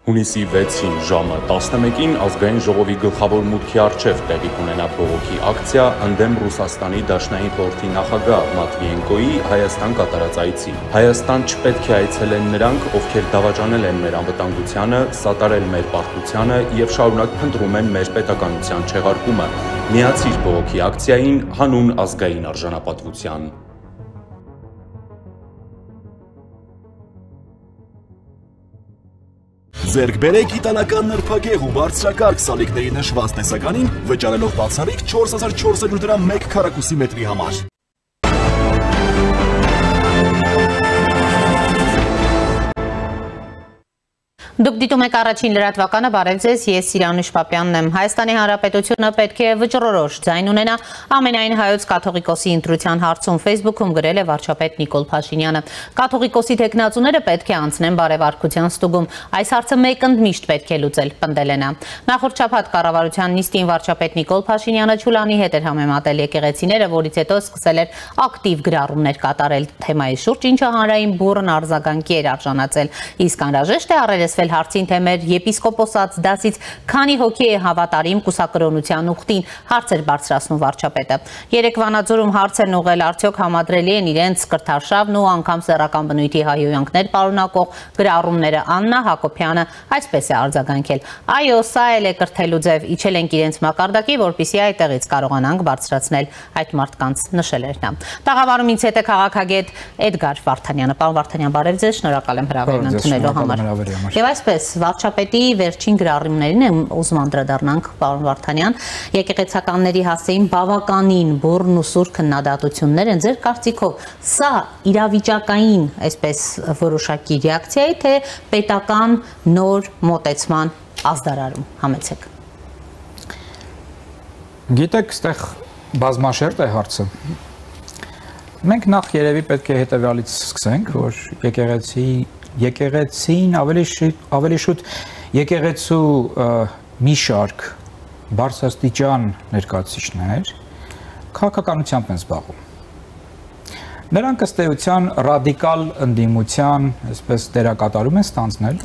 Հունիսի 6-ին ժամը 11-ին ազգային ժողովի գլխավոր մուտքի առջև տեղի կունենա բողոքի ակցիա ընդդեմ Ռուսաստանի Դաշնային խորհրդի նախագահ Մատվիենկոյի Հայաստան կատարած այցի։ Հայաստան չպետք է այցելեն նրանք, ովքեր դավաճանել են մեր անվտանգությանը, սատարել մեր պարտությանը եւ շարունակ փնտրում են մեր պետականության չեղարկումը։ Միացիր բողոքի ակցիային հանուն ազգային արժանապատվության։ Ձերք բերեք իտալական նրբագեղ ու բարձրակարգ սալիկների նշված տեսականին, վճարելով բացառիկ 4400 դրամ 1 քառակուսի մետրի համար։ Դուք դիտում եք առաջին լրատվականը, բարև ձեզ, ես Սիրանուշ Պապյանն եմ։ Հայաստանի Հանրապետությունը պետք է վճռորոշ ձայն ունենա ամենայն հայոց կաթողիկոսի ընտրության հարցում Facebook-ում գրել է վարչապետ Նիկոլ Փաշինյանը։ Կաթողիկոսի թեկնածուները պետք է անցնեն բարևարկության ստուգում։ Այս հարցը մեկընդմիշտ պետք է լուծել, պնդել է նա։ Նախորդ շաբաթ կառավարության նիստին վարչապետ Նիկոլ Փաշինյանը Չուլանի հետ էր համեմատել եկեղեցիները, որից հետո սկսել էր ակտիվ գրառումներ կատարել թեմայի շուրջ, ինչը հանրային բուռն արձագանքի էր արժանացել։ Իսկ անհրաժեշտ է առերեսվել հարցին, թե մեր եպիսկոպոսած դասից քանի հոգի է հավատարիմ կուսակրոնության ուխտին, հարց էր բարձրացնում վարչապետը։ Երեկ Վանաձորում հարց են ուղղել, արդյոք համադրելի են իրենց կրթարշավն ու անգամ սեռական բնույթի հայհոյանքներ պարունակող գրառումները։ Աննա Հակոբյանը այսպես է արձագանքել. Այո, սա էլ է կրթելու ձև, իջել ենք իրենց մակարդակի, որպեսզի այդտեղից կարողանանք բարձրացնել այդ մարդկանց, նշել էր նա։ Տաղավարում ինձ հետ է քաղաքագետ Էդգար Վարդանյանը։ Պարոն Վարդանյան, բարև ձեզ, շնորհակալ եմ հրավերն ընդունելու համար։ Եվ այսպես, վարչապետի վերջին գրառումներին եմ ուզում անդրադառնանք, պարոն Վարդանյան, եկեղեցականների հասցեին բավականին բուռն ու սուր քննադատություններ են։ Ձեր կարծիքով սա իրավիճակային, այսպես որոշակի ռեակցիա է, թե պետական նոր մոտեցման ազդարարում, համեցեք։ Գիտեք, ստեղ բազմաշերտ է հարցը։ Մենք նախ երևի պետք է հետևյալից սկսենք, որ եկեղեցին ավելի շուտ եկեղեցու մի շարք բարձրաստիճան ներկայացուցիչներ քաղաքականությամբ են զբաղվում։ Նրանք ըստ էության ռադիկալ ընդդիմության, այսպես դերակատարում են ստանձնել,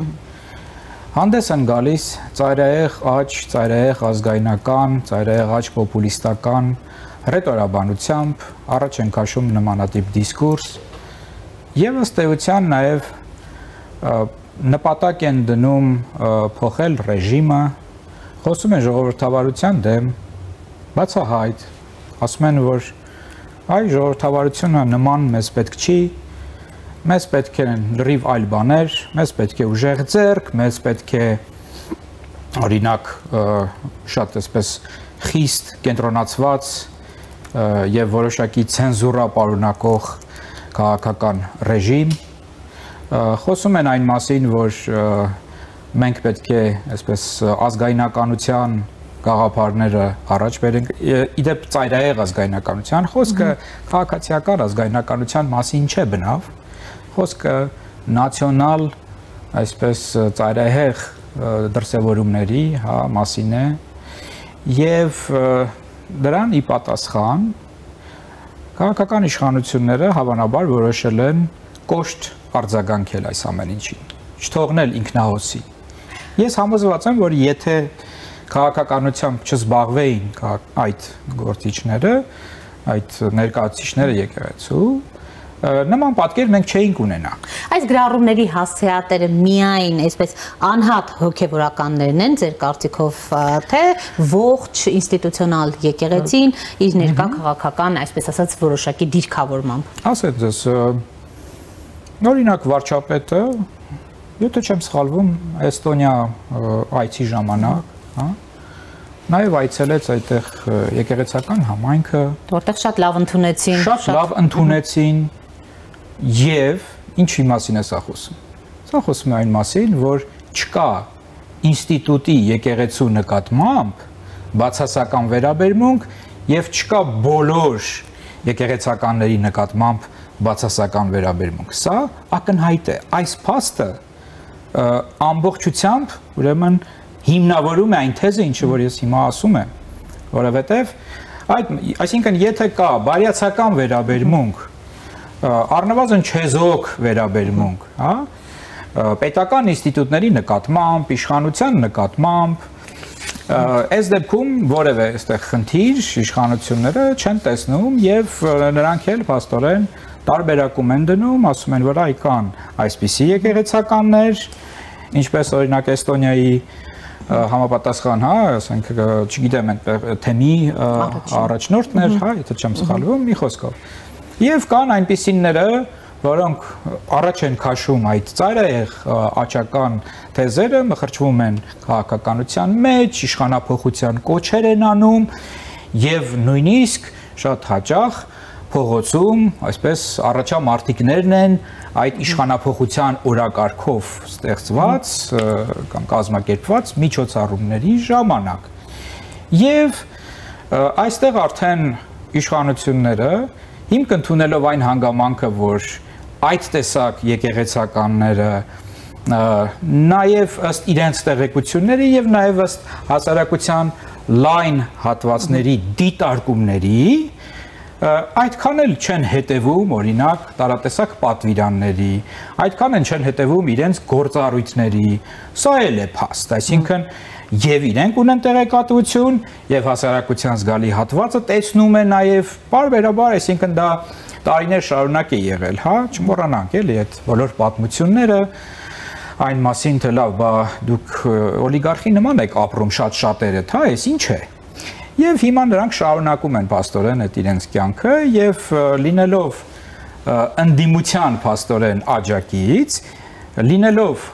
հանդես են գալիս ծայրահեղ աճ, ծայրահեղ ազգայնական, ծայրահեղ աճ պոպուլիստական ռետորաբանությամբ, առաջ են քաշում նմանատիպ դիսկուրս եւ ըստ էության նաեւ նպատակ են դնում փոխել ռեժիմը, խոսում են ժողովրդավարության դեմ, բացահայտ, ասում են, որ այ ժողովրդավարությունը նման մեզ պետք չի, մեզ պետք են լրիվ այլ բաներ, մեզ պետք է ուժեղ ձեռք, մեզ պետք է օրինակ շատ այսպես խիստ կենտրոնացված եւ որոշակի ցենզուրա պարունակող քաղաքական ռեժիմ, խոսում են այն մասին, որ մենք պետք է այսպես ազգայնականության գաղափարները առաջ բերենք, իդեպ ծայրահեղ ազգայնականության, խոսքը քաղաքացիական ազգայնականության մասին չէ բնավ, խոսքը նացիոնալ, այսպես ծայրահեղ դրսևորումների, հա, մասին է, եւ դրան ի պատասխան քաղաքական իշխանությունները հավանաբար որոշել են կոշտ արձագանքել այս ամեն ինչին, չթողնել ինքնահոսի։ Ես համոզված եմ, որ եթե քաղաքականությամբ չզբաղվեին այդ գործիչները, այդ ներկայացուցիչները եկեղեցու, նման պատկեր մենք չէինք ունենա։ Այս գրառումների հասցեատերը միայն այսպես անհատ հոգևորականներն են, ձեր կարծիքով, թե ողջ ինստիտուցիոնալ եկեղեցին իր ներկա քաղաքական, այսպես ասած, որոշակի դիրքավորմամբ։ Ասեք ձեզ, օրինակ վարչապետը, եթե չեմ սխալվում, Էստոնիա այցի ժամանակ, հա, նաև այցելեց այդտեղ եկեղեցական համայնքը, որտեղ շատ լավ ընդունեցին, շատ լավ ընդունեցին, եւ ինչի մասին է սա խոսում։ Սա խոսում է այն մասին, որ չկա ինստիտուտի եկեղեցու նկատմամբ բացասական վերաբերմունք եւ չկա բոլոր եկեղեցականների նկատմամբ բացասական վերաբերմունք։ Սա ակնհայտ է։ Այս փաստը ամբողջությամբ ուրեմն հիմնավորում է այն թեզը, ինչը որ ես հիմա ասում եմ, որովհետեւ այսինքն եթե կա բարյացակամ վերաբերմունք, առնվազն չեզոք վերաբերմունք, հա, պետական ինստիտուտների նկատմամբ, իշխանության նկատմամբ այս դեպքում որևէ այստեղ խնդիր իշխանությունները չեն տեսնում եւ նրանք էլ փաստորեն տարբերակում են դնում, ասում են, որ այ կան այսպիսի եկեղեցականներ, ինչպես օրինակ Էստոնիայի համապատասխան, հա, ասենք, չգիտեմ, թեմի առաջնորդներ, հա, եթե չեմ սխալվում, մի խոսքով։ Եվ կան այնպիսիները, որոնք առաջ են քաշում այդ ծայրահեղ աչական թեզերը, մխրճվում են քաղաքականության մեջ, իշխանափոխության կոչեր են անում եւ նույնիսկ շատ հաճախ փողոցում, այսպես առաջամարտիկներն են այդ իշխանափոխության օրակարգով ստեղծված կամ կազմակերպված միջոցառումների ժամանակ։ Եվ այստեղ արդեն իշխանությունները հիմք ընդունելով այն հանգամանքը, որ այդ տեսակ եկեղեցականները նաև ըստ իրենց տեղեկությունների եւ նաև ըստ հասարակության լայն հատվածների դիտարկումների այդքան էլ չեն հետևում օրինակ տարատեսակ պատվիրանների, այդքան են չեն հետևում իրենց գործառույթների, սա էլ է փաստ, այսինքն եւ իրենք ունեն տեղեկատվություն եւ հասարակության զգալի հատվածը տեսնում է նաեւ բարբերաբար, այսինքն դա տարիներ շարունակ է եղել, հա, չմոռանանք էլի այդ բոլոր պատմությունները այն մասին, թե լավ, բա դուք օլիգարխի նման եք ապրում շատ շատերը, հա, այս ինչ է։ Եվ հիմա նրանք շարունակում են փաստորեն այդ իրենց կյանքը եւ լինելով ընդդիմության փաստորեն աջակից, լինելով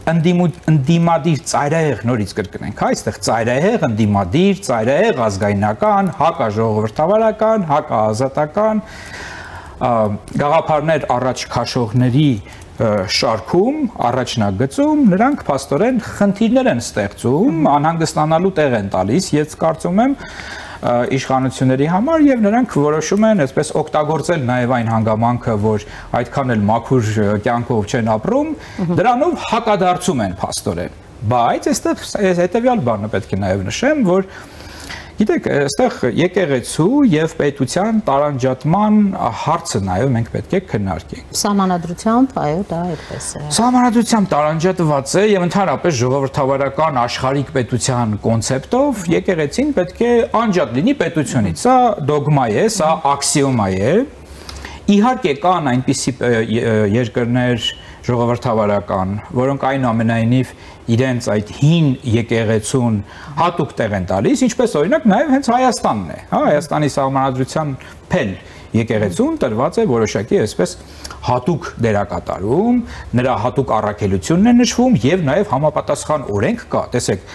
ընդդիմադիր ծայրահեղ նորից կրկնենք, հա, այստեղ ծայրահեղ, ընդդիմադիր, ծայրահեղ ազգայնական, հակաժողովրդավարական, հակաազատական գաղափարներ առաջ քաշողների շարքում, առաջնագծում, նրանք փաստորեն խնդիրներ են ստեղծում, անհանգստանալու տեղ են տալիս, ես կարծում եմ իշխանությունների համար եւ նրանք որոշում են այսպես օգտագործել նաեւ այն հանգամանքը, որ այդքան էլ մաքուր կյանքով չեն ապրում, դրանով հակադարձում են փաստորեն։ Բայց այստեղ հետեւյալ բանը պետք է նաեւ նշեմ, որ գիտեք, այստեղ եկեղեցու եւ պետության տարանջատման հարցը նաեւ մենք պետք է քննարկենք։ Սահմանադրությամբ, այո, դա այդպես է։ Սահմանադրությամբ տարանջատված է եւ ընդհանրապես ժողովրդավարական աշխարհիկ պետության կոնցեպտով եկեղեցին պետք է անջատ լինի պետությունից։ Սա դոգմա է, սա աքսիոմա է։ Իհարկե կան այնպիսի երկրներ ժողովրդավարական, որոնք այնուամենայնիվ իրենց այդ հին եկեղեցուն հատուկ տեղ են տալիս, ինչպես օրինակ նաև հենց Հայաստանն է, հա, Հայաստանի սահմանադրության փել եկեղեցուն տրված է որոշակի այսպես հատուկ դերակատարում, նրա հատուկ առաքելությունն է նշվում եւ նաև համապատասխան օրենք կա, տեսեք,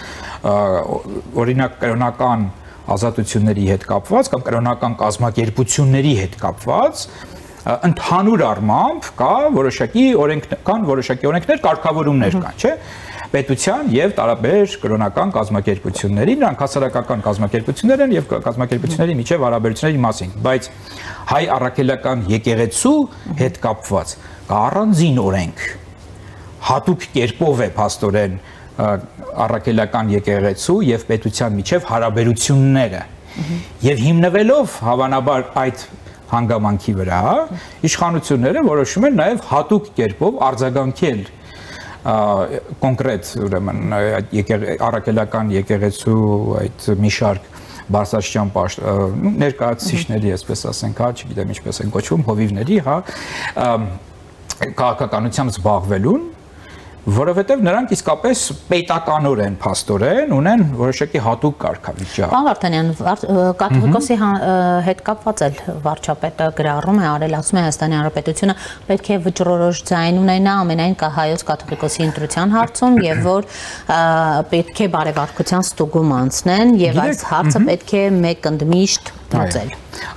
օրինակ կրոնական ազատությունների հետ կապված կամ կրոնական կազմակերպությունների հետ կապված ընդհանուր առմամբ կա որոշակի օրենքներ, կարգավորումներ կան, չէ՞, պետության եւ տարաբեր կրոնական կազմակերպությունների, նրանք հասարակական կազմակերպություններ են եւ կազմակերպությունների միջև հարաբերությունների մասին, բայց հայ առաքելական եկեղեցու հետ կապված կա առանձին օրենք, հատուկ կերպով է փաստորեն առաքելական եկեղեցու եւ պետության միջև հարաբերությունները եւ հիմնվելով հավանաբար այդ հանգամանքի վրա իշխանությունները որոշում են նաև հատուկ կերպով արձագանքել կոնկրետ ուրեմն առաքելական եկեղեցու այդ մի շարք բարձրաստիճան ներկայացուցիչների, այսպես ասենք, հա, չգիտեմ ինչպես են կոչվում, հովիվների, հա, քաղաքականությամբ զբաղվելուն, որովհետև նրանք իսկապես պետականորեն փաստորեն ունեն որոշակի հատուկ կարգավիճակ։ Պարոն Վարդանյան, կաթողիկոսի հետ կապված էլ վարչապետը գրառում է, ասում է Հայաստանի Հանրապետությունը պետք է վճռորոշ ձայն ունենա ամենայն հայոց կաթողիկոսի ընտրության հարցում եւ որ պետք է բարեվարկության ստուգում անցնեն եւ այս հարցը պետք է մեկ ընդմիշտ լուծել։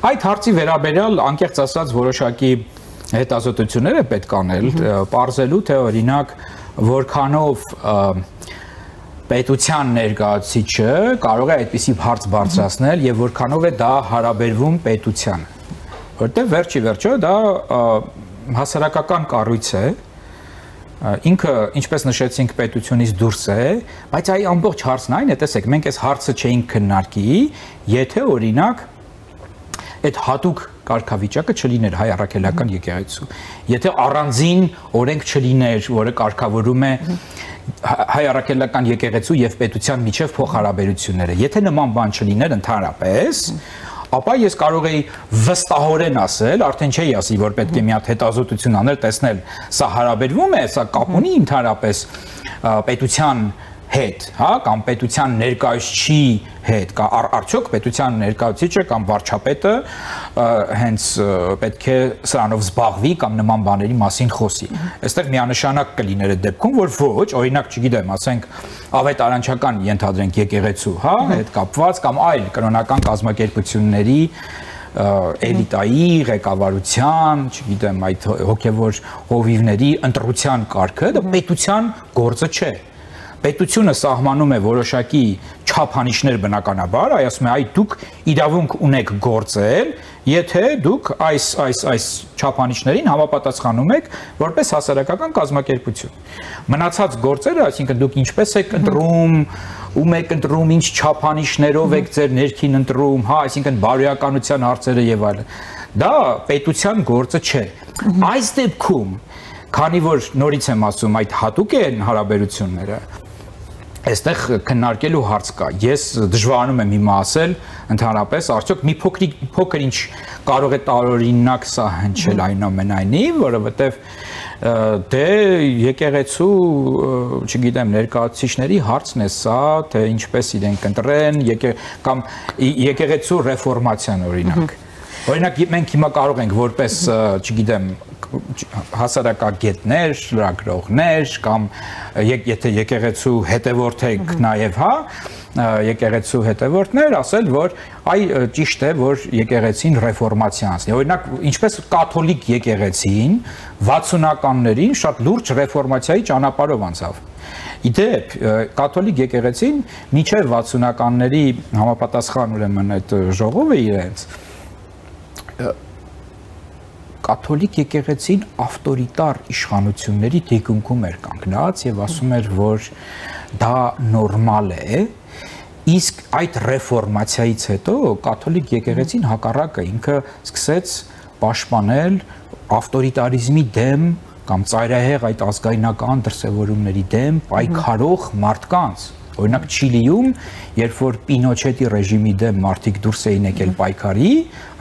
Այդ հարցի վերաբերյալ անկեղծ ասած որոշակի հետազոտություններ է պետք անել, պարզելու թե օրինակ որքանով պետության ներկայացուցիչը կարող է այդպիսի հարց բարձրացնել եւ որքանով է դա հարաբերվում պետությանը, որտեղ վերջի վերջո դա հասարակական կառույց է, ինքը ինչպես նշեցինք պետությունից դուրս է, բայց այ ամբողջ հարցն այն է, տեսեք, մենք այս հարցը չէինք քննարկի, եթե օրինակ այդ հատուկ կարգավիճակը չլիներ հայ առաքելական եկեղեցու։ Եթե առանձին օրենք չլիներ, որը կարգավորում է հայ առաքելական եկեղեցու եւ պետության միջև փոխհարաբերությունները, եթե նման բան չլիներ ընդհանրապես, ապա ես կարող էի վստահորեն ասել, արդեն չէի ասի, որ պետք է մի հատ հետազոտություն անել, տեսնել, սա հարաբերվում է, սա կապ ունի ընդհանրապես պետության հետ, հա, կամ պետության ներկայացուցիչի հետ, արդյոք պետության ներկայացուցիչը կամ վարչապետը հենց պետք է սրանով զբաղվի կամ նման բաների մասին խոսի։ Այստեղ միանշանակ կլիներ այդ դեպքում, որ ոչ, օրինակ, չգիտեմ, ասենք ավետարանչական ենթադրենք եկեղեցու, հա, հետ կապված կամ այլ կրոնական կազմակերպությունների էլիտայի ղեկավարության, չգիտեմ, այդ հոգևոր հովիվների ընտրության կարգը դա պետության գործը չէ։ Պետությունը սահմանում է որոշակի չափանիշներ բնականաբար, ասում է, այ դուք իրավունք ունեք գործել, եթե դուք այս չափանիշներին համապատասխանում եք որպես հասարակական կազմակերպություն։ Մնացած գործերը, այսինքն դուք ինչպես եք ընտրում, ում եք ընտրում, ինչ չափանիշներով եք ձեր ներքին ընտրում, հա, այսինքն բարոյականության հարցերը եւ այլն։ Դա պետության գործը չէ։ Այս դեպքում, քանի որ նորից եմ ասում, այդ հատուկ են հարաբերությունները, այստեղ քննարկելու հարց կա։ Ես դժվարանում եմ հիմա ասել, ընդհանրապես, արդյոք մի փոքր ինչ կարող է տարօրինակ սա հնչել այնուամենայնիվ, որովհետև դե եկեղեցու, չգիտեմ, ներկայացուցիչների հարցն է սա, թե ինչպես իրենք ընտրեն, կամ եկեղեցու ռեֆորմացիան օրինակ։ Օրինակ մենք հիմա կարող ենք որպես, չգիտեմ, հասարակագետներ, լրագրողներ կամ եթե եկեղեցու հետևորդ եք նաև, հա, եկեղեցու հետևորդներ ասել, որ այ ճիշտ է, որ եկեղեցին ռեֆորմացիա անցնի։ Օրինակ, ինչպես կաթոլիկ եկեղեցին 60-ականներին շատ լուրջ ռեֆորմացիայի ճանապարհով անցավ։ Իդեպ, կաթոլիկ եկեղեցին մինչև 60-ականների համապատասխան ուրեմն այդ ժողովը իրենց կաթոլիկ եկեղեցին ավտորիտար իշխանությունների թիկունքում էր կանգնած եւ ասում էր, որ դա նորմալ է, իսկ այդ ռեֆորմացիայից հետո կաթոլիկ եկեղեցին հակառակը ինքը սկսեց պաշտպանել ավտորիտարիզմի դեմ կամ ծայրահեղ այդ ազգայնական դրսևորումների դեմ պայքարող մարդկանց։ Օրինակ Չիլիում, երբ որ Պինոչետի ռեժիմի դեմ մարդիկ դուրս էին եկել պայքարի,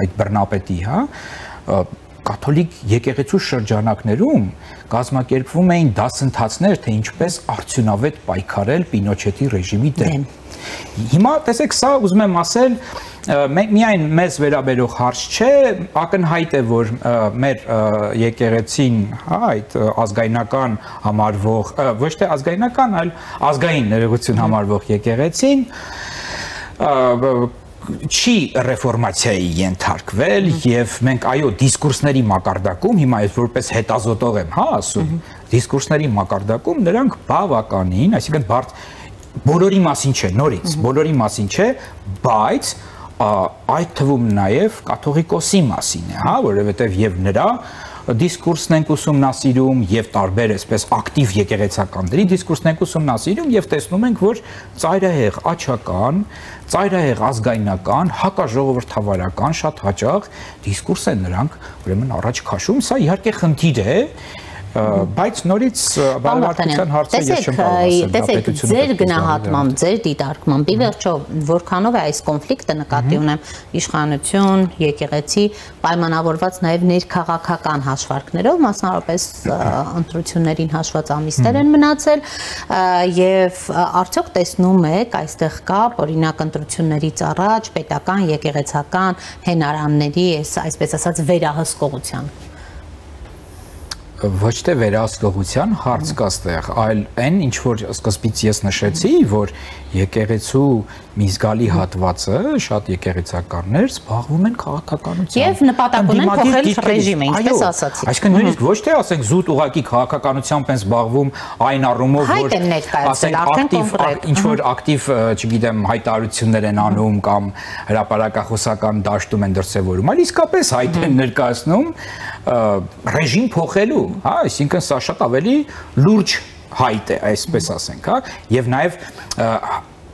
այդ բռնապետի, հա, կաթոլիկ եկեղեցու շրջանակներում կազմակերպվում էին դասընթացներ, թե ինչպես արդյունավետ պայքարել Պինոչետի ռեժիմի դեմ։ Հիմա տեսեք, սա ուզում եմ ասել, միայն մեզ վերաբերող հարց չէ, ակնհայտ է, որ մեր եկեղեցին, այդ ազգայնական համարվող, ոչ թե ազգայնական, այլ ազգային ներողություն համարվող եկեղեցին չի ռեֆորմացիայի ենթարկվել եւ մենք այո դիսկուրսների մակարդակում հիմա ես որպես հետազոտող եմ, հա, ասում, դիսկուրսների մակարդակում նրանք բավականին, այսինքն բոլորի մասին չէ, նորից, բոլորի մասին չէ, բայց այդ թվում նաև կաթողիկոսի մասին է, հա, որովհետև եւ նրա դիսկուրսն ենք ուսումնասիրում եւ տարբեր այսպես ակտիվ եկեղեցականների դիսկուրսն ենք ուսումնասիրում եւ տեսնում ենք, որ ծայրահեղ աչական, ծայրահեղ ազգայնական, հակաժողովրդավարական շատ հաճախ դիսկուրս են նրանք ուրեմն առաջ քաշում, սա իհարկե խնդիր է, բայց նորից բարեկամության հարցը ես չեմ կարող ասել, տեսեք, ձեր գնահատմամբ, ձեր դիտարկմամբ, ի վերջո, որքանով է այս կոնֆլիկտը նկատի ունեմ իշխանություն, եկեղեցի, պայմանավորված նաև ներքաղաքական հաշվարկներով, մասնավորապես ընտրություններին հաշված ամիսներ են մնացել, եւ արդյոք տեսնում եք այստեղ կա, օրինակ ընտրություններից առաջ պետական, եկեղեցական հենարանների, այսպես ասած, վերահսկողության ոչ թե վերահսկողության հարց կա ստեղ, այլ այն ինչ որ սկզբից ես նշեցի, որ եկեղեցու մի զգալի հատվածը, շատ եկեղեցականներ զբաղվում են քաղաքականությամբ եւ նպատակ ունեն փոխել ռեժիմը, ինչպես ասացի։ Այսինքն նույնիսկ ոչ թե ասենք զուտ ուղակի քաղաքականությամբ են զբաղվում այն առումով, որ ասենք ինչ որ ակտիվ, չգիտեմ, հայտարարություններ են անում կամ հրապարակախոսական դաշտում են դրսևորում, այլ իսկապես հայտ են ներկայացնում ռեժիմ փոխելու, հա, այսինքն սա շատ ավելի լուրջ հայտ է, այսպես ասենք, հա, եւ նաեւ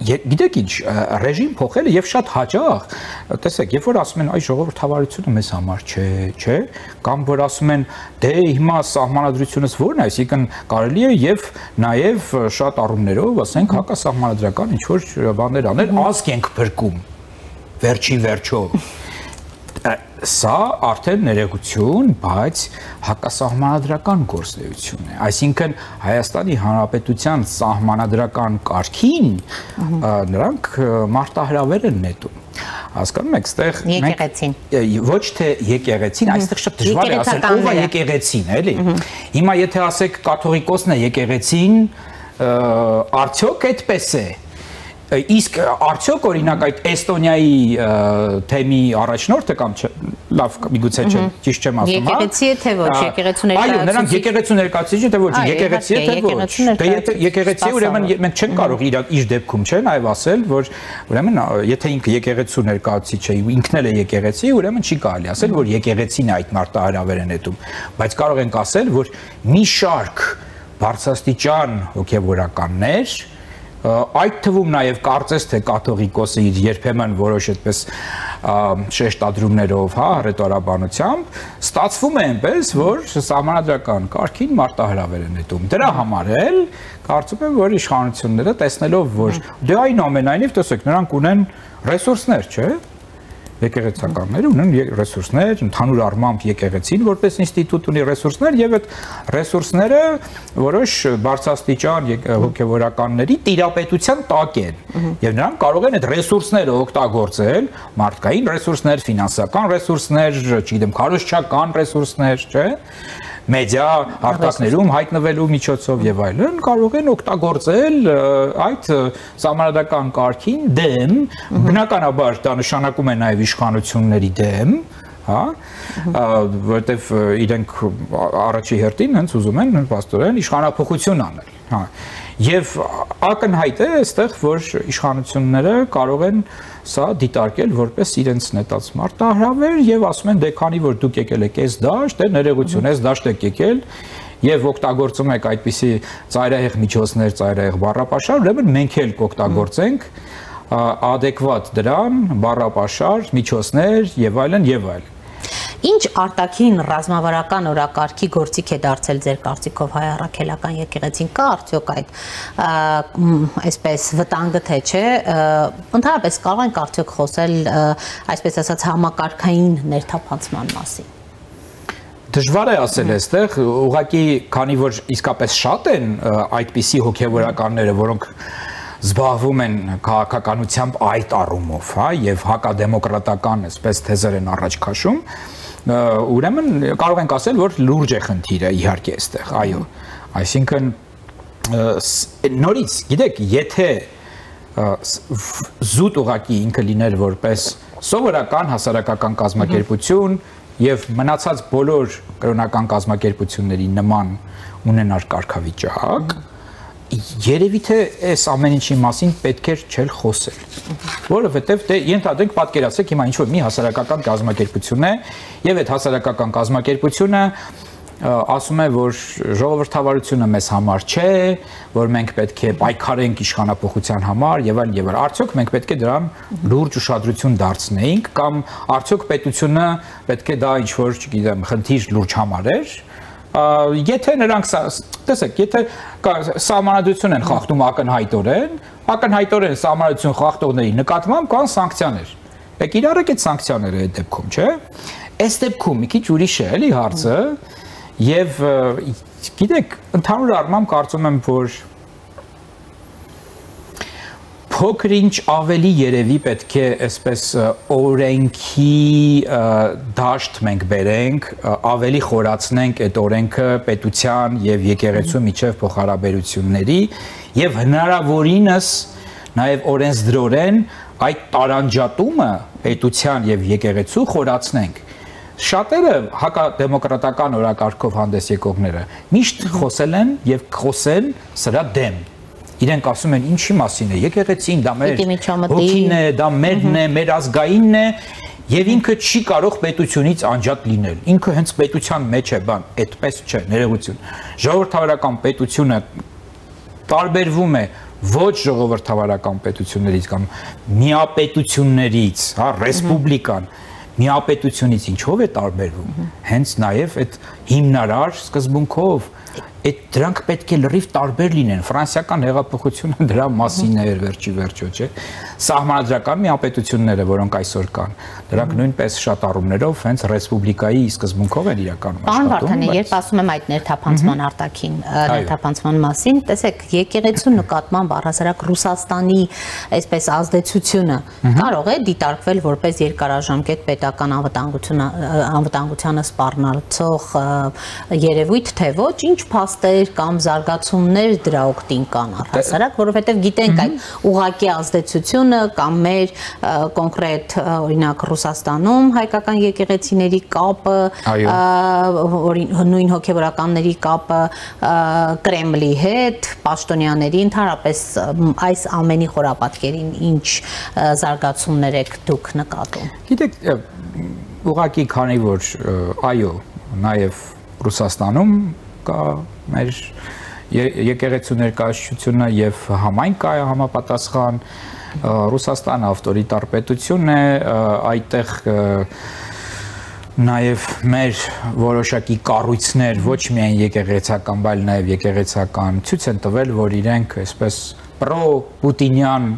Գիտեք ինչ, ռեժիմ փոխելը եւ շատ հաճախ, տեսեք, երբ որ ասում են այ ժողովրդավարությունը մեզ համար չէ, կամ որ ասում են դե հիմա սահմանադրությունս ո՞րն է, այսինքն կարելի է եւ նաեւ շատ առումներով, ասենք, հակասահմանադրական ինչ որ բաներ անել, ազգ ենք փրկում։ Վերջի վերջո սա արդեն ներեգություն, բայց հակասահմանադրական գործունեություն է։ Այսինքն Հայաստանի Հանրապետության սահմանադրական կարգին նրանք մարտահրավեր են նետում։ Հասկանում եք, այստեղ եկեղեցին։ Ոչ թե եկեղեցին, այստեղ շատ դժվար է ասել ով է եկեղեցին, էլի։ Հիմա եթե ասեք կաթողիկոսն է եկեղեցին, արդյոք այդպես է։ Իսկ արդյոք օրինակ այդ Էստոնիայի թեմի առաջնորդը կամ լավ միգուցե չէ, ճիշտ չեմ ասում, հա։ Եկեղեցի է թե ոչ, եկեղեցու ներկայացուցիչ։ Այո, նրանք եկեղեցու ներկայացուցիչ թե ոչ, եկեղեցի է թե ոչ։ Դե եթե եկեղեցի է, ուրեմն մենք չենք կարող իր դեպքում չէ, նաև ասել, որ ուրեմն եթե ինքը եկեղեցու ներկայացուցիչ է, ինքն էլ է եկեղեցի, ուրեմն չի կարելի ասել, որ եկեղեցին է այդ մարտահրավերը նետում, բայց կարող ենք ասել, որ մի շարք բարձրաստիճան հոգևորականներ այդ թվում նաև կարծես թե կաթողիկոսը իր երբեմն որոշ այդպես շեշտադրումներով, հա, ռետորաբանությամբ ստացվում է այնպես, որ սահմանադրական կարգին մարտահրավեր են նետում։ Դրա համար էլ կարծում եմ, որ իշխանությունները տեսնելով, որ դե այնուամենայնիվ տեսեք, նրանք ունեն ռեսուրսներ, չէ՞։ Եկեղեցականները ունեն ռեսուրսներ, ընդհանուր առմամբ եկեղեցին որպես ինստիտուտ ունի ռեսուրսներ եւ այդ ռեսուրսները որոշ բարձրաստիճան հոգեվորականների տիրապետության տակ են եւ նրանք կարող են այդ ռեսուրսները օգտագործել, մարդկային ռեսուրսներ, ֆինանսական ռեսուրսներ, չգիտեմ, քարոզչական ռեսուրսներ, չէ՞, մեդիա արտաքներում հայտնվելու միջոցով եւ այլն կարող են օգտագործել այդ սահմանադրական կարգին դեմ, բնականաբար դա նշանակում է նաեւ իշխանությունների դեմ, հա, որտեվ իրենք առաջի հերթին հենց ուզում են պաստորեն իշխանափոխություն անել, հա։ Եվ ակնհայտ է այստեղ, որ իշխանությունները կարող են սա դիտարկել որպես իրենց նետած մարտահրավեր եւ ասում են դե քանի որ դուք եկել եք այս դաշտ, դե ներեգություն ես դաշտ եք եկել եւ օգտագործում եք այդպիսի ծայրահեղ միջոցներ, ծայրահեղ բառապաշար, ուրեմն մենք էլ կօգտագործենք adekvat դրան բառապաշար, միջոցներ եւ այլն եւ այլն։ Ինչ արտաքին ռազմավարական օրակարգի գործիք է դարձել ձեր կարծիքով հայ առաքելական եկեղեցին, կա արդյոք այդ այսպես վտանգը թե չէ, ընդհանրապես կարող ենք արդյոք խոսել այսպես ասած համակարգային ներթափանցման մասին։ Դժվար է ասել այստեղ, ուղղակի քանի որ իսկապես շատ են այդպիսի հոգևորականները, որոնք զբաղվում են քաղաքականությամբ այդ առումով, հա, եւ հակադեմոկրատական այսպես թեզեր են առաջ քաշում, ուրեմն կարող ենք ասել, որ լուրջ է խնդիրը իհարկե այստեղ, այո, այսինքն նորից, գիտեք, եթե զուտ ուղղակի ինքը լիներ որպես սովորական հասարակական կազմակերպություն եւ մնացած բոլոր կրոնական կազմակերպությունների նման ունենար կարգավիճակ, երևի թե այս ամեն ինչի մասին պետք է չել խոսել, որովհետև դե ենթադրենք պատկերացրեք հիմա ինչ-որ մի հասարակական կազմակերպություն է եւ այդ հասարակական կազմակերպությունը ասում է, որ ժողովրդավարությունը մեզ համար չէ, որ մենք պետք է պայքարենք իշխանափոխության համար եւ այլն եւ այլն։ Արդյոք մենք պետք է դրան լուրջ ուշադրություն դարձնեինք կամ արդյոք պետությունը պետք է դա ինչ-որ, չգիտեմ, խնդիր լուրջ համարեր։ Եթե նրանք տեսեք, եթե սահմանադրություն են խախտում ակնհայտորեն սահմանադրություն խախտողների նկատմամբ կան սանկցիաներ։ Եք իրարեք այդ սանկցիաները այդ դեպքում, չէ՞։ Այս դեպքում մի քիչ ուրիշ է, էլի հարցը, եւ գիտեք, ընդհանուր առմամբ կարծում եմ, որ փոքր-ինչ ավելի երևի պետք է այսպես օրենքի դաշտ մենք բերենք, ավելի խորացնենք այդ օրենքը պետության եւ եկեղեցու միջև փոխհարաբերությունների եւ հնարավորինս նաեւ օրենսդրորեն այդ տարանջատումը պետության եւ եկեղեցու խորացնենք։ Շատերը հակադեմոկրատական օրակարգով հանդես եկողները միշտ խոսել են եւ խոսեն սրա դեմ։ Իրենք ասում են ինչի մասին է, եկեղեցին, դա մեր հոգին է, դա մերն է, մեր ազգայինն է, եւ ինքը չի կարող պետությունից անջատ լինել։ Ինքը հենց պետության մեջ է, բան, այդպես չէ, ներողություն։ Ժողովրդավարական պետությունը տարբերվում է ոչ ժողովրդավարական պետություններից կամ միապետություններից, հա, ռեսպուբլիկան միապետությունից ինչով է տարբերվում։ Հենց նաև այդ հիմնարար սկզբունքով դրանք պետք է լրիվ տարբեր լինեն։ Ֆրանսիական հեղափոխությունը դրա մասին է վերջի վերջո, չէ՞։ Սահմանադրական միապետությունները, որոնք այսօր կան, դրանք նույնպես շատ առումներով հենց ռեսպուբլիկայի սկզբունքով են իրականում աշխատում։ Պարոն Վարդանյան, երբ ասում եմ այդ ներթափանցման արտաքին ներթափանցման մասին, տեսեք, եկեղեցու նկատմամբ առհասարակ Ռուսաստանի այսպես ազդեցությունը կարող է դիտարկվել որպես երկարաժամկետ պետական անվտանգությանը սպառնացող երևույթ, թե ոչ, ինչ փաստեր կամ զարգացումներ դրա օգտին կան առհասարակ, որովհետև գիտենք այդ ուղղակի ազդեցությունը կամ մեր կոնկրետ օրինակ Ռուսաստանում հայկական եկեղեցիների կապը, նույն հոգևորականների կապը Կրեմլի հետ, պաշտոնյաների ընդհանրապես այս ամենի խորապատկերին ինչ զարգացումներ եք դուք նկատում։ Գիտեք, ուղղակի քանի որ այո, նաև Ռուսաստանում կա մեր եկեղեցու ներկայացությունը եւ համայն կա համապատասխան Ռուսաստանը ավտորիտար պետություն է, այդտեղ նաև մեր որոշակի կառույցներ ոչ միայն եկեղեցական, այլ նաև եկեղեցական ցույց են տվել, որ իրենք այսպես պրո-պուտինյան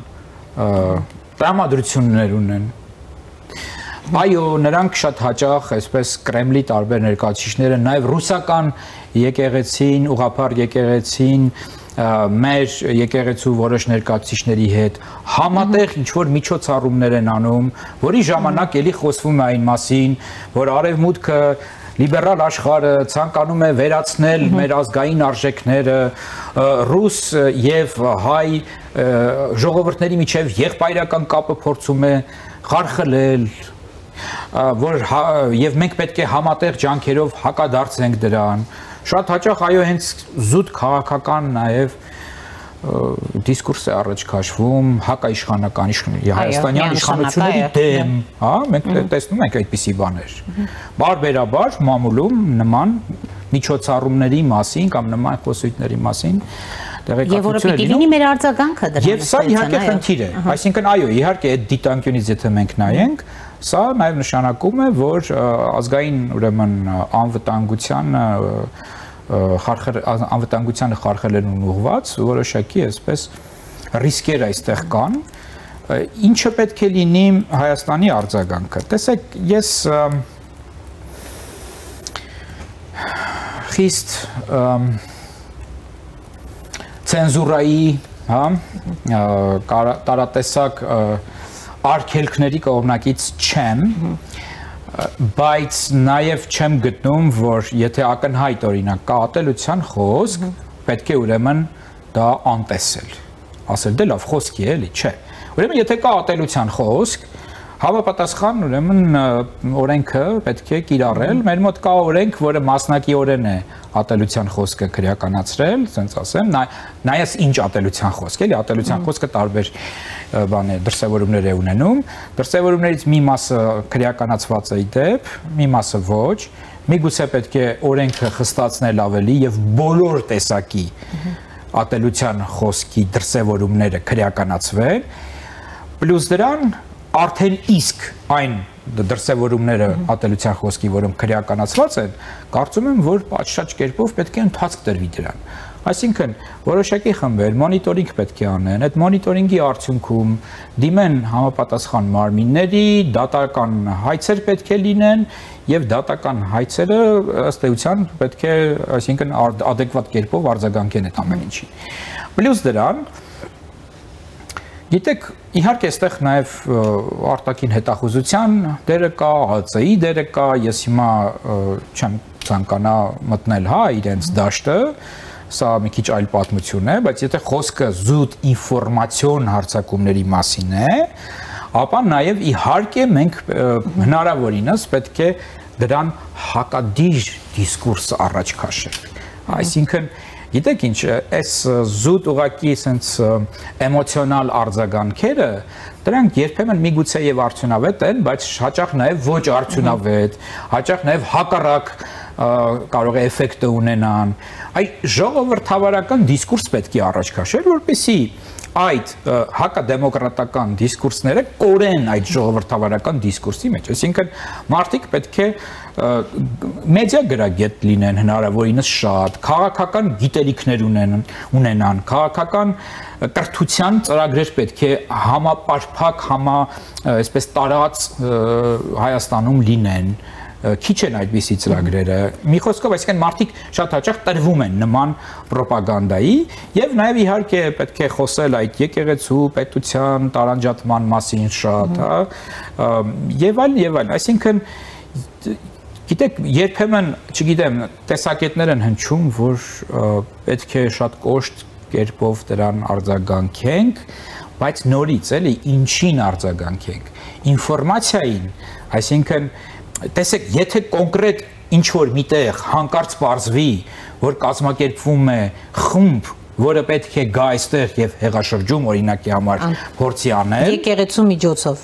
տրամադրություններ ունեն։ Այո, նրանք շատ հաճախ այսպես Կրեմլի տարբեր ներկայացուցիչները նաև ռուսական եկեղեցին, ուղղափառ եկեղեցին, մեր եկեղեցու որոշ ներկայացուցիչների հետ համատեղ ինչ որ միջոցառումներ են անում, որի ժամանակ էլի խոսվում է այն մասին, որ արևմուտքը լիբերալ աշխարհը ցանկանում է վերացնել մեր ազգային արժեքները, ռուս եւ հայ ժողովուրդների միջև եղբայրական կապը փորձում է խարխլել, որ եւ մենք պետք է համատեղ ջանքերով հակադարձենք դրան։ Շատ հաճախ այո հենց զուտ քաղաքական նաև դիսկուրս է առաջ քաշվում հակաիշխանական հայաստանյան իշխանությունների դեմ, հա, մենք տեսնում ենք այդպիսի բաներ։ Բարբերաբար մամուլում նման միջոցառումների մասին կամ նման խոսույթների մասին Եվ որը պիտի լինի մեր արձագանքը դրան։ Եվ սա իհարկե խնդիր է, այսինքն այո, իհարկե այդ դիտանկյունից եթե մենք նայենք, սա նաև նշանակում է, որ ազգային ուրեմն անվտանգությանը խարխլելուն ուղղված որոշակի այսպես ռիսկեր այստեղ կան, ինչը պետք է լինի Հայաստանի արձագանքը։ Տեսեք, ես խիստ ցենզուրայի, հա, տարատեսակ արգելքների կողմնակից չեմ, բայց նաև չեմ գտնում, որ եթե ակնհայտ օրինակ կա ատելության խոսք, պետք է ուրեմն դա անտեսել, ասել դե լավ խոսքի է, էլի, չէ։ Ուրեմն եթե կա ատելության խոսք, համապատասխան ուրեմն օրենքը պետք է կիրառել, մեր մոտ կա օրենք, որը մասնակիորեն է ատելության խոսքը քրեականացրել, ասենց ասեմ, նայես ինչ ատելության խոսք, էլի, ատելության խոսքը տարբեր բաներ, դրսևորումներ է ունենում, դրսևորումներից մի մասը քրեականացված է իդեպ, մի մասը ոչ, միգուցե պետք է օրենքը խստացնել ավելի եւ բոլոր տեսակի ատելության խոսքի դրսևորումները քրեականացվեն, պլյուս դրան արդեն իսկ այն դրսևորումները ատելության խոսքի, որոնք քրեականացված են, կարծում եմ, որ պատշաճ կերպով պետք է ընթացք տրվի դրան։ Այսինքն, որոշակի խմբեր մոնիտորինգ պետք է անեն, այդ մոնիտորինգի արդյունքում դիմեն համապատասխան մարմինների, դատական հայցեր պետք է լինեն եւ դատական հայցերը ըստ էության պետք է, այսինքն adekvat կերպով արձագանքեն այդ ամեն ինչին։ Պլյուս դրան Գիտեք, իհարկե այստեղ նաև արտաքին հետախուզության դերը կա, ԱԾ-ի դերը կա, ես հիմա չեմ ցանկանա մտնել, հա, իրենց դաշտը, սա մի քիչ այլ պատմություն է, բայց եթե խոսքը զուտ ինֆորմացիոն հարձակումների մասին է, ապա նաև իհարկե մենք հնարավորինս պետք է դրան հակադիր դիսկուրս առաջ քաշենք։ Այսինքն Գիտեք ինչ, այս զուտ ուղակի սենց էմոցիոնալ արձագանքերը, դրանք երբեմն միգուցե եւ արդյունավետ են, բայց հաճախ նաեւ ոչ արդյունավետ, հաճախ նաեւ հակառակ կարող է էֆեկտը ունենան։ Այ ժողովրդավարական դիսկուրս պետք է առաջ քաշել, որպեսզի այդ հակադեմոկրատական դիսկուրսները կորեն այդ ժողովրդավարական դիսկուրսի մեջ, այսինքն մարդիկ պետք է մեդիա գրագետ լինեն հնարավորինս շատ, քաղաքական գիտելիքներ ունենան, քաղաքական կրթության ծրագրեր պետք է համապարփակ, այսպես տարած Հայաստանում լինեն, քիչ են այդպիսի ծրագրերը։ Մի խոսքով, այսինքն մարդիկ շատ հաճախ տրվում են նման ռոպագանդայի եւ նաեւ իհարկե պետք է խոսել այդ եկեղեցու, պետության տարանջատման մասին շատ, հա, եւ այլն, այսինքն գիտեք, երբեմն, չգիտեմ, տեսակետներ են հնչում, որ պետք է շատ կոշտ կերպով դրան արձագանքենք, բայց նորից էլի ինչին արձագանքենք։ Ինֆորմացիային, այսինքն տեսեք, եթե կոնկրետ ինչ-որ միտեղ հանկարծ պարզվի, որ կազմակերպվում է խումբ, որը պետք է գա այստեղ եւ հեղաշրջում օրինակի համար փորձի անել, եկեղեցու միջոցով,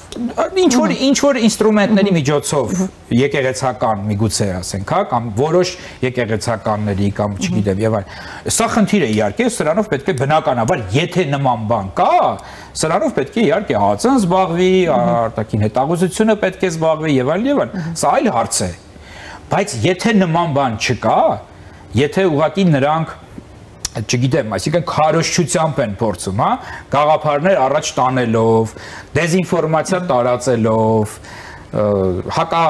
ինչ-որ ինստրումենտների միջոցով, եկեղեցական միգուցե ասենք, հա, կամ որոշ եկեղեցականների կամ չգիտեմ եւ այլն։ Սա խնդիր է իհարկե, սրանով պետք է բնականաբար, եթե նման բան կա, սրանով պետք է իհարկե ԱԾ-ն զբաղվի, արտաքին հետախուզությունը պետք է զբաղվի եւ այլն, սա այլ հարց է։ Բայց եթե նման բան չկա, եթե ուղղակի նրանք չգիտեմ, այսինքն քարոզչությամբ են փորձում, հա, գաղափարներ առաջ տանելով, դեզինֆորմացիա տարածելով, հակա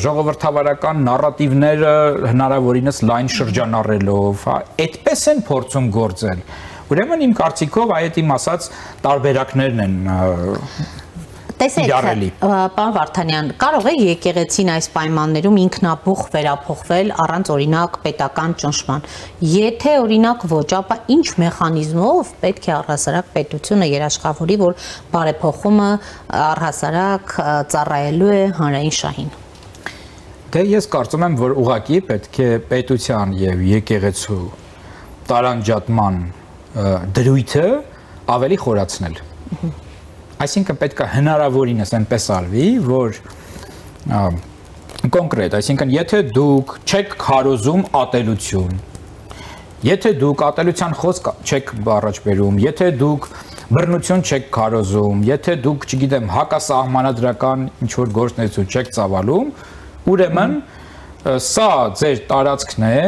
ժողովրդավարական նարատիվները հնարավորինս լայն շրջանառելով, հա, այդպես են փորձում գործել։ Ուրեմն իմ կարծիքով այդիմ ասած տարբերակներն են Տեսեք, պարոն Վարդանյան, կարող է եկեղեցին այս պայմաններում ինքնաբուխ վերափոխվել առանց օրինակ պետական ճնշման։ Եթե օրինակ ոչ, ապա ինչ մեխանիզմով պետք է առհասարակ պետությունը երաշխավորի, որ բարեփոխումը առհասարակ ծառայելու է հանրային շահին։ Դե ես կարծում եմ, որ ուղղակի պետք է պետության եւ եկեղեցու տարանջատման դրույթը ավելի խորացնել։ Այսինքն պետք է հնարավորինս այնպես արվի, որ կոնկրետ, այսինքն եթե դուք չեք քարոզում ատելություն, եթե դուք ատելության խոսք չեք առաջ բերում, եթե դուք բռնություն չեք քարոզում, եթե դուք, չգիտեմ, հակասահմանադրական ինչ-որ գործունեություն չեք ծավալում, ուրեմն սա ձեր տարածքն է,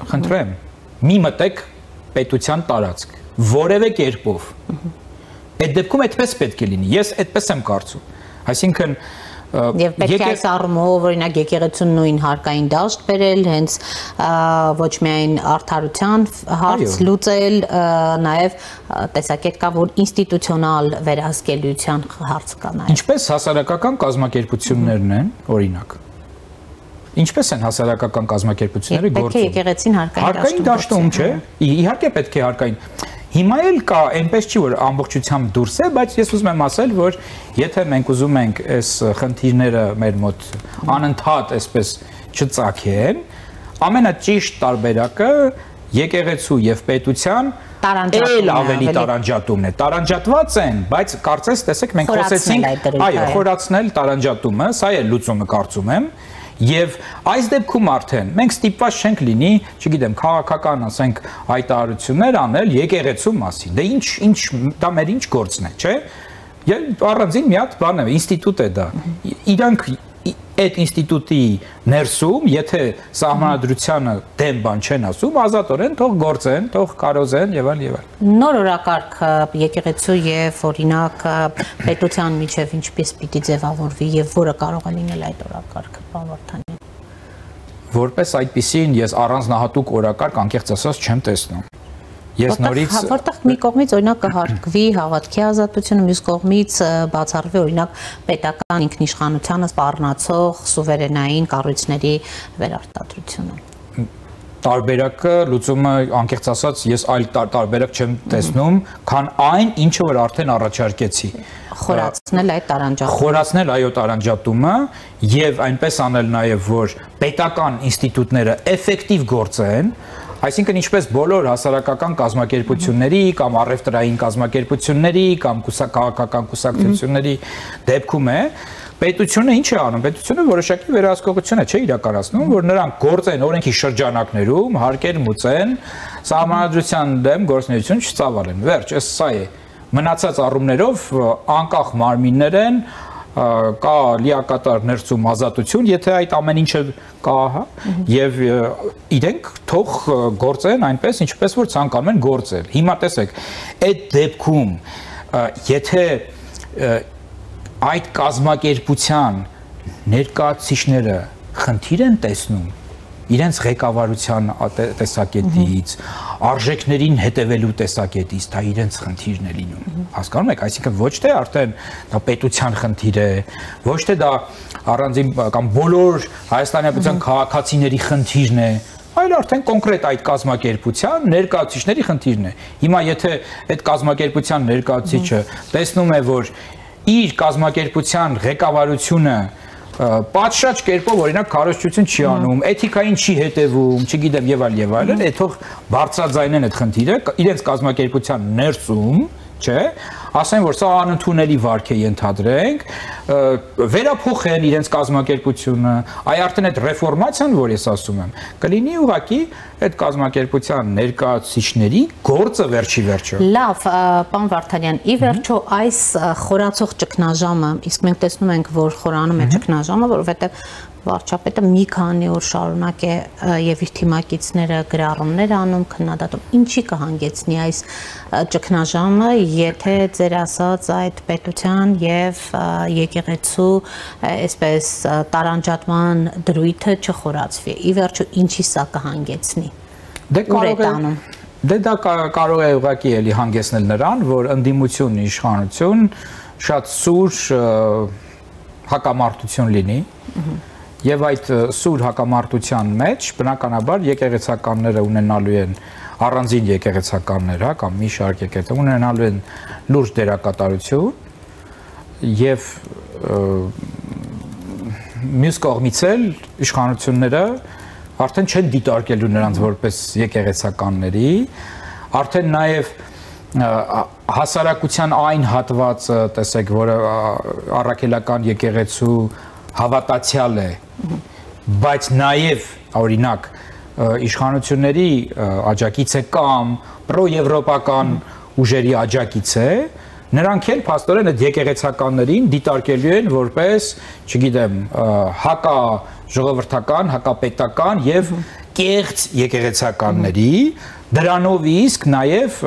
խնդրեմ, մի մտեք պետության տարածք, որևէ կերպով Այդ դեպքում այդպես պետք է լինի, ես այդպես եմ կարծում, այսինքն Եվ պետք է այս առումով օրինակ եկեղեցուն նույն հարկային դաշտ բերել, հենց ոչ միայն արդարության հարց լուծել, նաև տեսակետ կա, որ ինստիտուցիոնալ վերահսկելիության հարց կա նաև։ Ինչպես հասարակական կազմակերպություններն են, օրինակ։ Ինչպես են հասարակական կազմակերպությունները գործում։ Պետք է եկեղեցին հարկային դաշտում, չէ՞։ Իհարկե պետք է հարկային Հիմա էլ կա, այնպես չի, որ ամբողջությամբ դուրս է, բայց ես ուզում եմ ասել, որ եթե մենք ուզում ենք այս խնդիրները մեր մոտ անընդհատ այսպես չծագեն, ամենաճիշտ տարբերակը եկեղեցու եւ պետության էլ ավելի տարանջատումն է։ Տարանջատված են, բայց կարծես տեսեք մենք խոսեցինք, այո, խորացնել տարանջատումը, սա է լուծումը կարծում եմ։ Եվ այս դեպքում արդեն մենք ստիպված չենք լինի, չգիտեմ, քաղաքական, ասենք, հայտարարություններ անել եկեղեցու մասին։ Դե ինչ դա մեր ինչ գործն է, չէ՞։ Առանձին մի հատ բան է, ինստիտուտ է դա։ Իրանք այդ ինստիտուտի ներսում, եթե սահմանադրությանը դեմ բան չեն ասում, ազատորեն թող գործեն, թող կարոզեն եւ այլն եւ այլն։ Նոր օրակարգ եկեղեցու եւ օրինակ պետության միջև ինչպես պիտի ձևավորվի եւ որը կարող է լինել այդ օրակարգը, պարոն Վարդանյան։ Որպես այդպիսին ես առանձնահատուկ օրակարգ անկեղծ ասած չեմ տեսնում։ Ես նորից որտեղ մի կողմից օրինակ կհարգվի հավատքի ազատությունը, մյուս կողմից բացառվի օրինակ պետական ինքնիշխանությանը սպառնացող սուվերենային կառույցների վերարտադրությունը։ Տարբերակը լուծումը անկեղծ ասած ես այլ տարբերակ չեմ տեսնում, քան այն, ինչը որ արդեն առաջարկեցի։ Խորացնել այդ տարանջատումը։ Խորացնել այո տարանջատումը եւ այնպես անել նաեւ, որ պետական ինստիտուտները էֆեկտիվ գործեն, այսինքն ինչպես բոլոր հասարակական կազմակերպությունների կամ առևտրային կազմակերպությունների կամ քաղաքական կուսակցությունների դեպքում է, պետությունը ինչ է անում, պետությունը որոշակի վերահսկողություն է իրականացնում, որ նրանք գործեն օրենքի շրջանակներում, հարկեր մուծեն, սահմանադրության դեմ գործունեություն չծավալեն։ Վերջ, սա է։ Մնացած առումներով անկախ մարմիններ են, կա լիակատար ներսում ազատություն, եթե այդ ամեն ինչը կա, եւ իրենք թող գործեն այնպես, ինչպես որ ցանկանում են գործել։ Հիմա տեսեք, այդ դեպքում եթե այդ կազմակերպության ներկայացուցիչները խնդիր են տեսնում իրենց ղեկավարության տեսակետից, արժեքներին հետևելու տեսակետից, դա իրենց խնդիրն է լինում։ Հասկանում եք, այսինքն ոչ թե արդեն դա պետության խնդիր է, ոչ թե դա առանձին կամ բոլոր հայաստանյան քաղաքացիների խնդիրն է, այլ արդեն կոնկրետ այդ կազմակերպության ներկայացուցիչների խնդիրն է։ Հիմա եթե այդ կազմակերպության ներկայացուցիչը տեսնում է, որ իր կազմակերպության ղեկավարությունը պատշաճ կերպով օրինակ քարոզչություն չի անում, էթիկային չի հետևում, չգիտեմ եւ այլն, այդթող բարձրաձայնեն այդ խնդիրը իրենց կազմակերպության ներսում, չէ, ասեն որ սա անընդունելի վարք է ենթադրենք, վերափոխեն իրենց կազմակերպությունը, այ արդեն այդ ռեֆորմացիան, որ ես ասում եմ, կլինի ուղղակի այդ կազմակերպության ներկայացուցիչների գործը վերջի վերջը։ Լավ, պարոն Վարդանյան, ի վերջո այս խորացող ճգնաժամը, իսկ մենք տեսնում ենք, որ խորանում է ճգնաժամը, որովհետև վարչապետը մի քանի օր շարունակ է եւ իր թիմակիցները գրառումներ անում, քննադատում, ինչի կհանգեցնի այս ճգնաժամը, եթե ձեր ասած այդ պետության եւ եկեղեցու այսպես տարանջատման դրույթը չխորացվի։ Ի վերջո ինչի սա կհանգեցնի։ Դե դա կարող է ուղղակի էլի հանգեցնել նրան, որ ընդդիմություն իշխանություն շատ սուր հակամարտություն լինի։ Եվ այդ սուր հակամարտության մեջ բնականաբար եկեղեցականները ունենալու են առանձին եկեղեցականներ, կամ մի շարք եկեղեցիներ ունենալու են լուրջ դերակատարություն եւ մյուս կողմից էլ իշխանությունները արդեն չեն դիտարկելու նրանց որպես եկեղեցականների, արդեն նաեւ հասարակության այն հատվածը, տեսեք, որը առաքելական եկեղեցու հավատացյալ է, բայց նաև օրինակ իշխանությունների աջակից է կամ պրոեվրոպական ուժերի աջակից է, նրանք էլ փաստորեն այդ եկեղեցականներին դիտարկելու են որպես, չգիտեմ, հակա ժողովրդական, հակապետական եւ կեղծ եկեղեցականների, դրանով իսկ նաև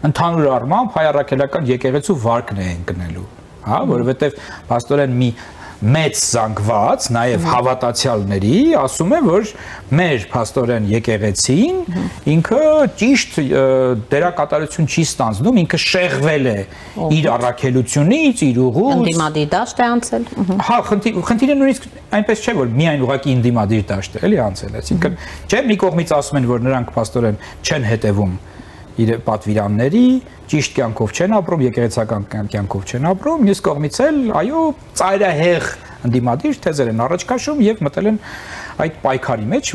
ընդհանուր առմամբ հայ առաքելական եկեղեցու վարկն է ընկնելու, հա, որովհետեւ փաստորեն մի մեծ զանգված, նաև հավատացյալների, ասում է, որ մեր փաստորեն եկեղեցին ինքը ճիշտ դերակատարություն չի ստանձնում, ինքը շեղվել է իր առաքելությունից, իր ուղուց, ընդդիմադիր դաշտ է անցել։ Հա, խնդիրը նույնիսկ այնպես չէ, որ միայն ուղղակի ընդդիմադիր դաշտ է, էլի անցել, այսինքն չէ, մի կողմից ասում են, որ նրանք փաստորեն չեն հետևում իր պատվիրանների, ճիշտ կյանքով չեն ապրում, եկեղեցական կյանքով չեն ապրում, մյուս կողմից էլ, այո, ծայրահեղ ընդդիմադիր թեզեր են առաջ քաշում եւ մտել են այդ պայքարի մեջ,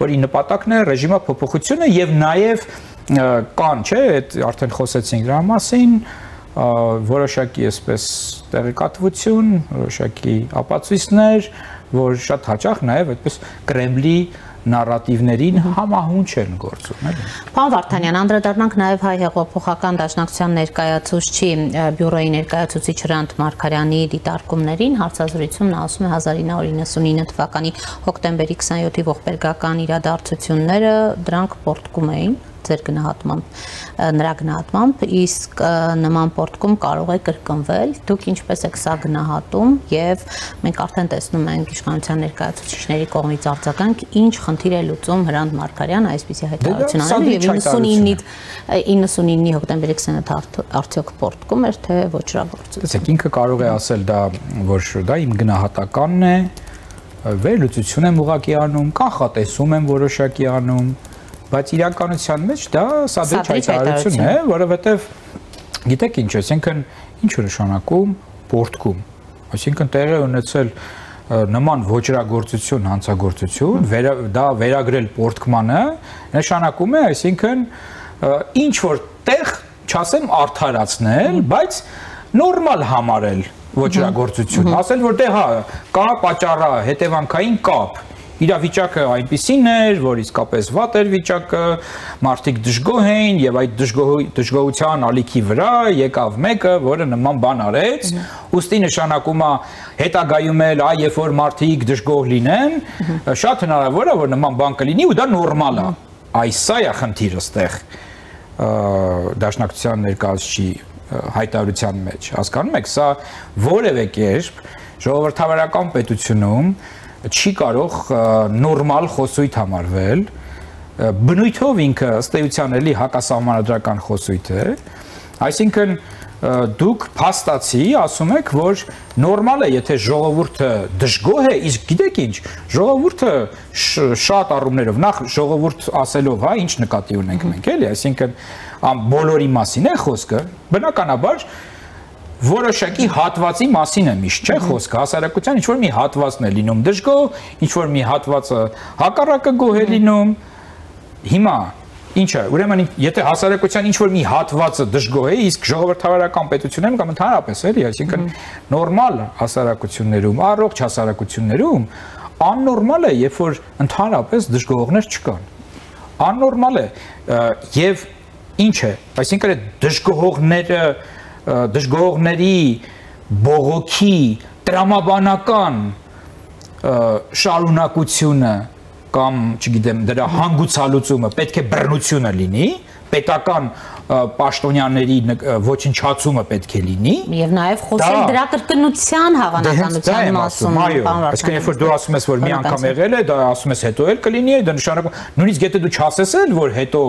որի նպատակն է ռեժիմա փոփոխությունը եւ նաեւ կան, չէ, այդ արդեն խոսեցինք դրա մասին, որոշակի այսպես տեղեկատվություն, որոշակի ապացույցներ, որ շատ հաճախ նաեւ այդպես Կրեմլի նարատիվներին համահունչ են գործում, էլի։ Պարոն Վարդանյան, անդրադառնանք նաև Հայ հեղափոխական դաշնակցության ներկայացուցչի բյուրոյի ներկայացուցիչ Հրանտ Մարգարյանի դիտարկումներին, հարցազրույցում նա ասում է 1999 թվականի հոկտեմբերի 27-ի ողբերգական իրադարձությունները դրանք պորտկում էին ձեր գնահատմամբ, նրա գնահատմամբ, իսկ նման պորտկում կարող է կրկնվել, դուք ինչպես եք սա գնահատում եւ մենք արդեն տեսնում ենք իշխանության ներկայացուցիչների կողմից արձագանք, ինչ խնդիր է լուծում Հրանտ Մարգարյանը այսպիսի հայտարարություն անել եւ 99-ի հոկտեմբերի 27 արդյոք պորտկում էր թե ոչրագործություն։ Տեսեք, ինքը կարող է ասել դա, որ դա իմ գնահատականն է, վերլուծություն եմ ուղղակի անում, կանխատեսում եմ որոշակի անում, բայց իրականության մեջ դա սադրիչ հայտարարություն է, որովհետև գիտեք ինչ, այսինքն ինչ է նշանակում պորտկում, այսինքն տեղի ունեցել նման ոչրագործություն, հանցագործություն, դա վերագրել պորտկմանը նշանակում է, այսինքն ինչ որ տեղ չասեմ արդարացնել, բայց նորմալ համարել ոչրագործություն, ասել որ դե հա կա պատճառա հետևանքային կապ իրավիճակը այնպիսին էր, որ իսկապես վատ էր վիճակը, մարդիկ դժգոհ էին եւ այդ դժգոհության ալիքի վրա եկավ մեկը, որը նման բան արեց, ուստի նշանակում է հետագայում էլ երբ որ մարդիկ դժգոհ լինեն, շատ հնարավոր է որ նման բան կլինի ու դա նորմալ է։ Այս սա է խնդիրը ստեղ դաշնակցության ներկայացուցիչի հայտարարության մեջ։ Հասկանում եք, սա որևէ կերպ ժողովրդավարական պետությունում չի կարող նորմալ խոսույթ համարվել, բնույթով ինքը ըստ էության էլի հակասահմանադրական խոսույթ է, այսինքն դուք փաստացի ասում եք, որ նորմալ է, եթե ժողովուրդը դժգոհ է, իսկ գիտեք ինչ, ժողովուրդը շատ առումներով, նախ ժողովուրդ ասելով, հա, ինչ նկատի ունենք մենք, էլի, այսինքն բոլորի մասին է խոսքը, բնականաբար որոշակի հատվածի մասին է միշտ չէ խոսքը, հասարակության ինչ-որ մի հատվածն է լինում դժգոհ, ինչ-որ մի հատվածը հակառակը գոհ է լինում, հիմա ինչ է, ուրեմն եթե հասարակության ինչ-որ մի հատվածը դժգոհ է, իսկ ժողովրդավարական պետություններում կամ ընդհանրապես էլի, այսինքն նորմալ հասարակություններում, առողջ հասարակություններում աննորմալ է, երբ որ ընդհանրապես դժգոհներ չկան, աննորմալ է եւ ինչ է, այսինքն այդ դժգոհների բողոքի տրամաբանական շարունակությունը կամ, չգիտեմ, դրա հանգուցալուծումը պետք է բռնությունը լինի, պետական պաշտոնյաների ոչնչացումը պետք է լինի եւ նաեւ խոսել դրա կրկնության հավանականության մասում, այսինքն երբ որ դու ասում ես որ մի անգամ եղել է, դա ասում ես հետո էլ կլինի, դա նշանակում նույնիսկ եթե դու չասես էլ որ հետո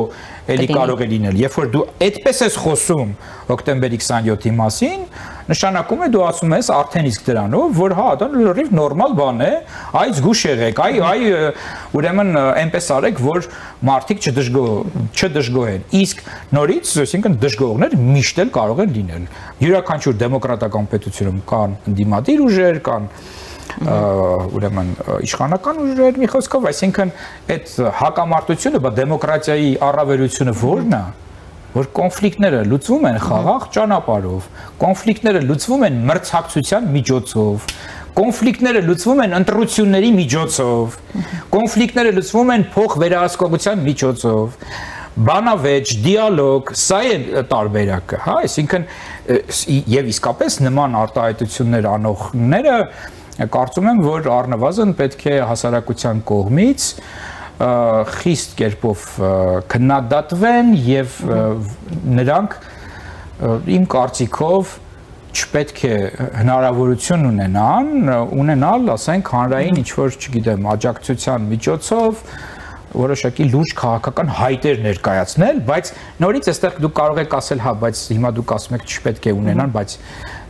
էլի կարող է լինել, երբ որ դու այդպես ես խոսում հոկտեմբերի 27-ի մասին, նշանակում է դու ասում ես արդեն իսկ դրանով, որ հա, դա լրիվ նորմալ բան է, այ զգուշ եղեք, այ ուրեմն այնպես արեք, որ մարդիկ չդժգոհեն։ Իսկ նորից, այսինքն դժգոհներ միշտ էլ կարող են լինել։ Յուրաքանչյուր դեմոկրատական պետությունում կան ընդդիմադիր ուժեր, կան ուրեմն իշխանական ուժեր, մի խոսքով, այսինքն այդ հակամարտությունը, բա դեմոկրատիայի առավելությունը ո՞րն է, որ կոնֆլիկտները լուծվում են խաղաղ ճանապարհով, կոնֆլիկտները լուծվում են մրցակցության միջոցով, կոնֆլիկտները լուծվում են ընտրությունների միջոցով, կոնֆլիկտները լուծվում են փոխվերահսկողության միջոցով, բանավեճ, դիալոգ, սա է տարբերակը, հա, այսինքն եւ իսկապես նման արտահայտություններ անողները կարծում եմ, որ առնվազն պետք է հասարակության կողմից խիստ կերպով քննադատվեն եւ նրանք իմ կարծիքով չպետք է հնարավորություն ունենալ, ասենք, հանրային ինչ-որ, չգիտեմ, աջակցության միջոցով որոշակի լուրջ քաղաքական հայտեր ներկայացնել, բայց նորից այստեղ դուք կարող եք ասել, հա, բայց հիմա դուք ասում եք չպետք է ունենան, բայց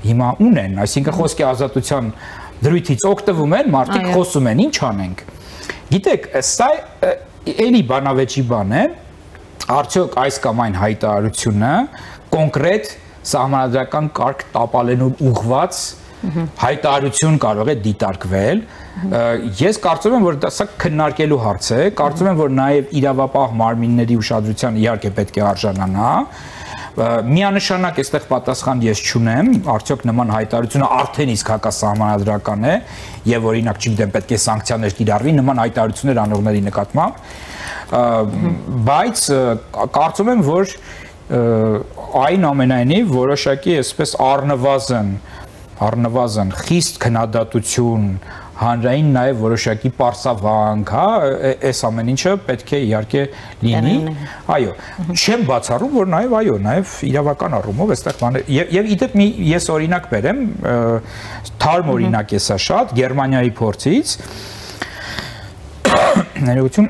հիմա ունեն, այսինքն խոսքի ազատության դրույթից օգտվում են, մարդիկ խոսում են, ինչ անենք։ Գիտեք, սա էլի բանավեճի բան է, արդյոք այս կամ այն հայտարարությունը կոնկրետ սահմանադրական կարգ տապալելու ուղղված հայտարարություն կարող է դիտարկվել։ Ես կարծում եմ, որ սա քննարկելու հարց է, կարծում եմ, որ նաև իրավապահ մարմինների ուշադրության իհարկե պետք է արժանանա։ Միանշանակ այստեղ պատասխան ես չունեմ, արդյոք նման հայտարարությունը արդեն իսկ հակասահմանադրական է եւ օրինակ, չգիտեմ, պետք է սանկցիաներ կիրառվի նման հայտարարություններ անողների նկատմամբ, բայց կարծում եմ, որ այնուամենայնիվ որոշակի այսպես առնվազն խիստ քննադատություն, հանրային նաև որոշակի պարսավանք, հա, այս ամեն ինչը պետք է իհարկե լինի, այո, չեմ բացառում, որ նաև այո, նաև իրավական առումով այստեղ բաներ, եւ իդեպ ես օրինակ բերեմ, թարմ օրինակ է սա շատ, Գերմանիայի փորձից, ներողություն,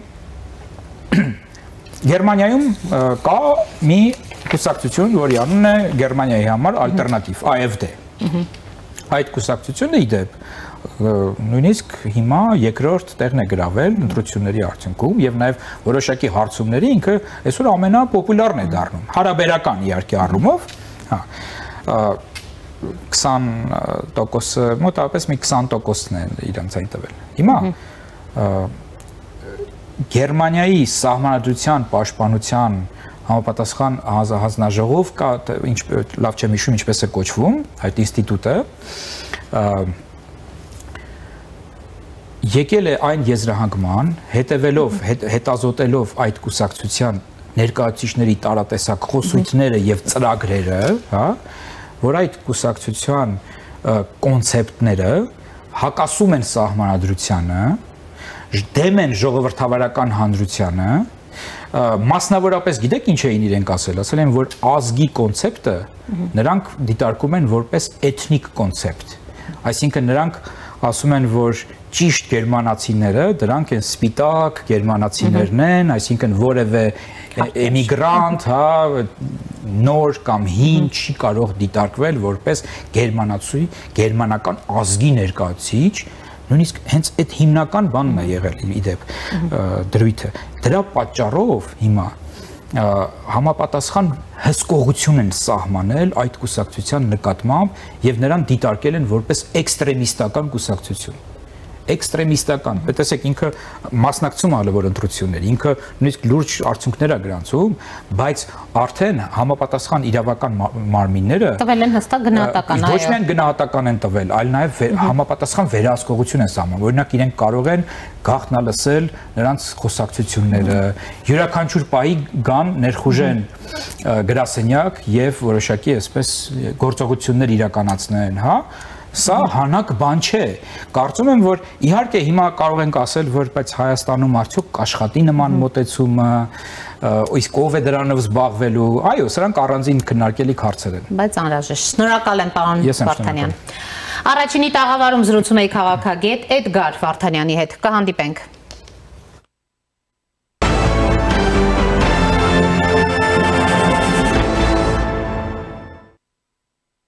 Գերմանիայում կա մի կուսակցություն, որի անունն է Գերմանիայի համար ալտերնատիվ, AfD, այդ կուսակցությունը իդեպ նույնիսկ հիմա երկրորդ տեղն է գրավել ընտրությունների արդյունքում եւ նաեւ որոշակի հարցումների ինքը այսօր ամենապոպուլարն է դառնում հարաբերական իհարկե առումով, հա 20%-ը մոտավորապես մի 20%-ն է իրանց այն տվել։ Հիմա Գերմանիայի սահմանադրության պաշտպանության համապատասխան հանձնաժողով կա, լավ չեմ հիշում ինչպես է կոչվում այդ ինստիտուտը, եկել է այն եզրահանգման, հետազոտելով այդ կուսակցության ներկայացուցիչների տարատեսակ խոսույթները եւ ծրագրերը, հա, որ այդ կուսակցության կոնցեպտները հակասում են սահմանադրությանը, դեմ են ժողովրդավարական հանրությանը, մասնավորապես գիտեք ինչ էին իրենք ասել, ասել են որ ազգի կոնցեպտը նրանք դիտարկում են որպես էթնիկ կոնցեպտ, այսինքն նրանք ասում են որ ճիշտ գերմանացիները դրանք են սպիտակ գերմանացիներն են, այսինքն որևէ էմիգրանտ, հա, նոր կամ հին չի կարող դիտարկվել որպես գերմանացի, գերմանական ազգի ներկայացուցիչ, նույնիսկ հենց այդ հիմնական բանն է եղել իդեպ դրույթը։ Դրա պատճառով հիմա համապատասխան հսկողություն են սահմանել այդ կուսակցության նկատմամբ եւ նրան դիտարկել են որպես էքստրեմիստական կուսակցություն։ Էքստրեմիստական, տեսեք ինքը մասնակցում է որ ընտրություններ, ինքը նույնիսկ լուրջ արդյունքներ է գրանցում, բայց արդեն համապատասխան իրավական մարմինները տվել են հստակ գնահատական, ոչ միայն գնահատական են տվել, այլ նաև համապատասխան վերահսկողություն են սահմանում, օրինակ իրենք կարող են գաղտնալսել նրանց խոսակցությունները, յուրաքանչյուր պահի գան ներխուժեն գրասենյակ եւ որոշակի այսպես գործողություններ իրականացնեն, հա։ Սա հանակ բան չէ։ Կարծում եմ, որ իհարկե հիմա կարող ենք ասել, որ բայց Հայաստանում արդյոք կաշխատի նման մոտեցումը, իսկ ով է դրանով զբաղվելու, այո, սրանք առանձին քննարկելի հարցեր են։ Բայց անհրաժեշտ։ Շնորհակալ եմ, պարոն Վարդանյան։ Առաջինի տաղավարում զրուցում էի քաղաքագետ Էդգար Վարդանյանի հետ։ Կհանդիպենք։